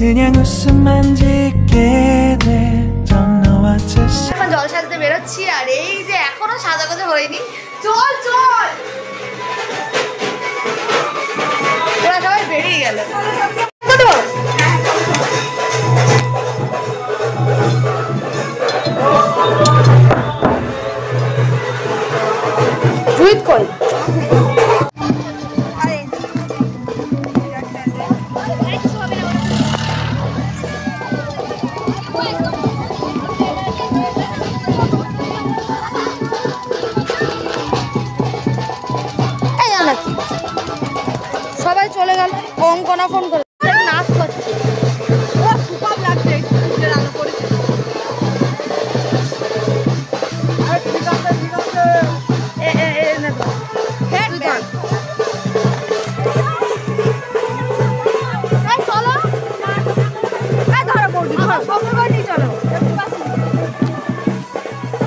그냥 웃음만 짓게 됐던 너와 뜻이 এখন জল সাজতে বেরোচ্ছি আর এই যে এখনো সাজাগোজা হয়নি চল চল ওরা সবাই বেরিয়ে গেল জুইত কই সবাই চলে গেল অঙ্কনা ফোন করে নাচ করছে সুপার লাগছে সূর্যের আলো পড়েছে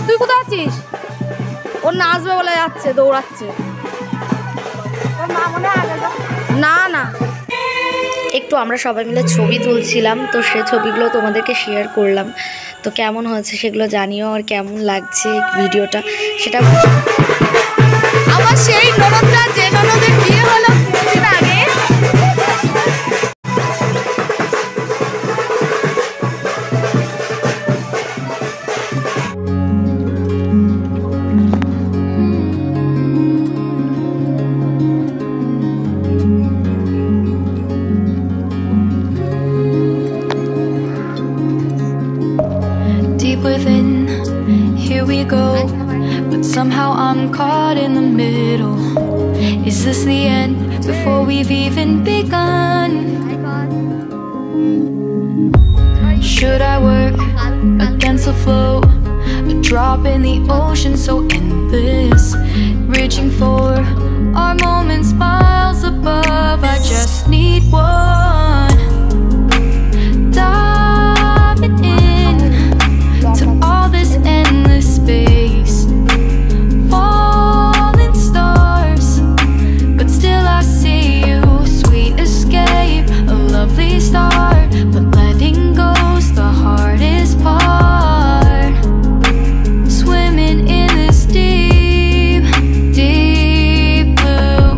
তুই কোথায় আছিস ওর নাচবে বলে যাচ্ছে দৌড়াচ্ছে না না একটু আমরা সবাই মিলে ছবি তুলছিলাম তো সেই ছবিগুলো তোমাদেরকে শেয়ার করলাম তো কেমন হয়েছে সেগুলো জানিও আর কেমন লাগছে ভিডিওটা সেটা আমার সেই ননদটা যে ননদের বিয়ে হলো কিছুদিন আগে within, here we go, but somehow I'm caught in the middle. Is this the end before we've even begun? Should I work against the flow, a drop in the ocean so endless, reaching for our moments miles above? I just need one. Diving in to all this endless space, falling stars, but still I see you. Sweet escape, a lovely start, but letting go's the hardest part. Swimming in this deep, deep blue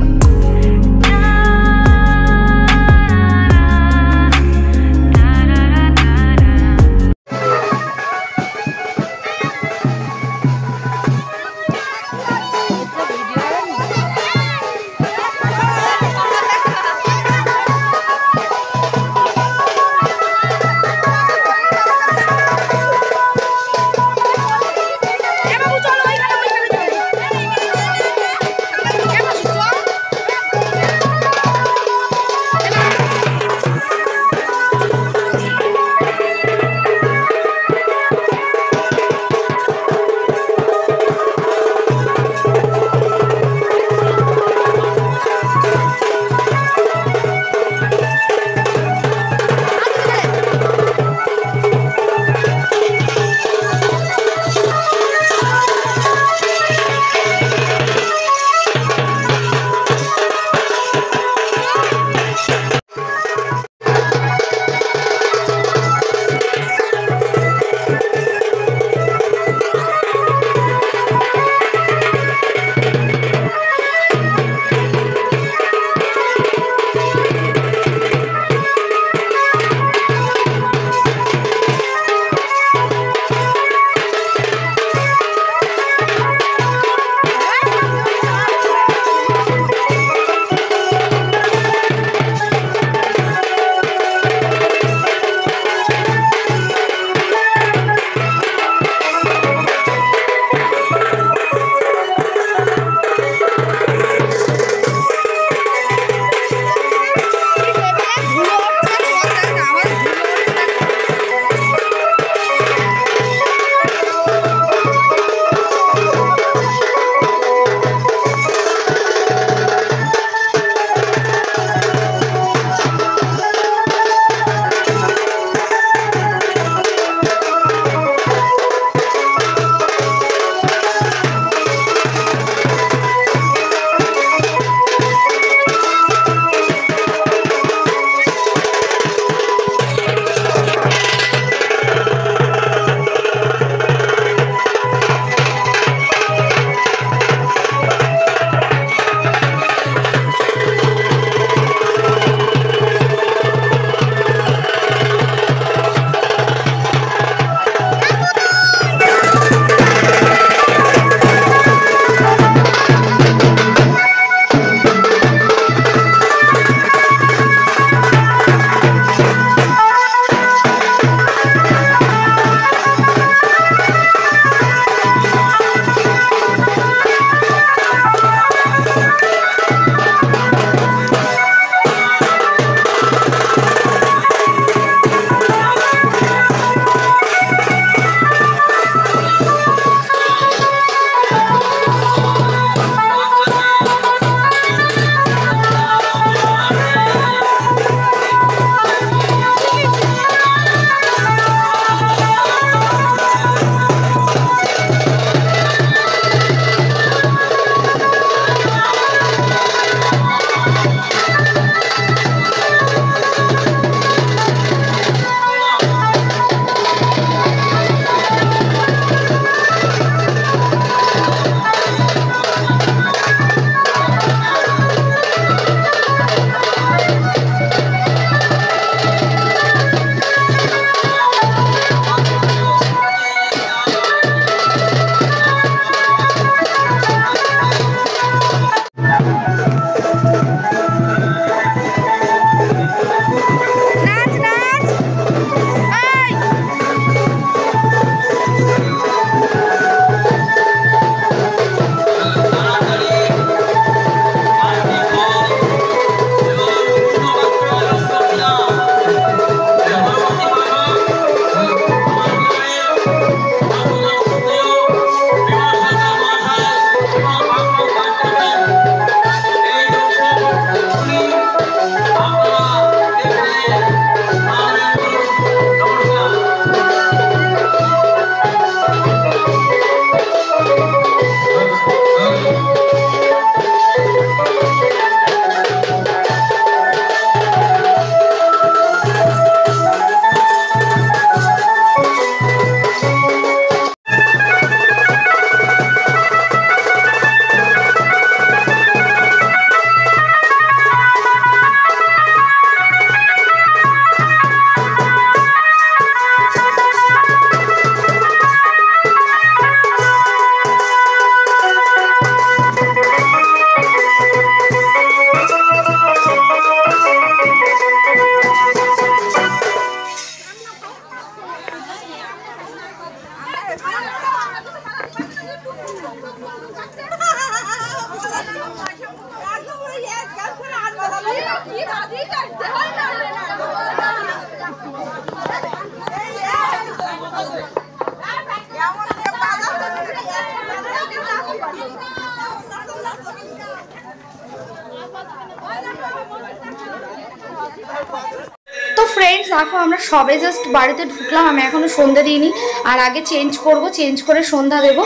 তো friends দেখো আমরা সবে just বাড়িতে ঢুকলাম, আমি এখনো সন্ধ্যা দিইনি, আর আগে চেঞ্জ করব, চেঞ্জ করে সন্ধ্যা দেব।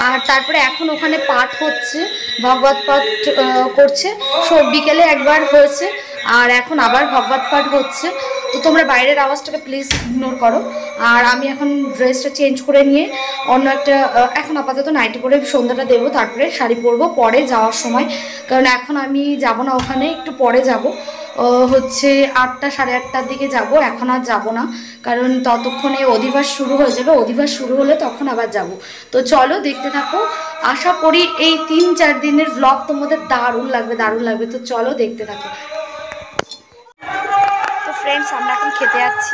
আর তারপরে এখন ওখানে পাঠ হচ্ছে, ভগবত পাঠ করছে, সব বিকেলে একবার হয়েছে আর এখন আবার ভগবত পাঠ হচ্ছে। তো তোমরা বাইরের আওয়াজটাকে প্লিজ ইগনোর করো। আর আমি এখন ড্রেসটা চেঞ্জ করে নিয়ে অন্য একটা এখন আপাতত নাইটি পরে সন্ধ্যাটা দেবো, তারপরে শাড়ি পরবো পরে যাওয়ার সময়, কারণ এখন আমি যাব না ওখানে, একটু পরে যাব, হচ্ছে 8টা সাড়ে 8টার দিকে যাব, এখন আর যাব না, কারণ ততক্ষণে অধিবাস শুরু হয়ে যাবে, অধিবাস শুরু হলে তখন আবার যাব। তো চলো দেখতে থাকো, আশা করি এই 3-4 দিনের ব্লগ তোমাদের দারুণ লাগবে, দারুণ লাগবে। তো চলো দেখতে থাকো। তো ফ্রেন্ডস আমরা এখন খেতে যাচ্ছি।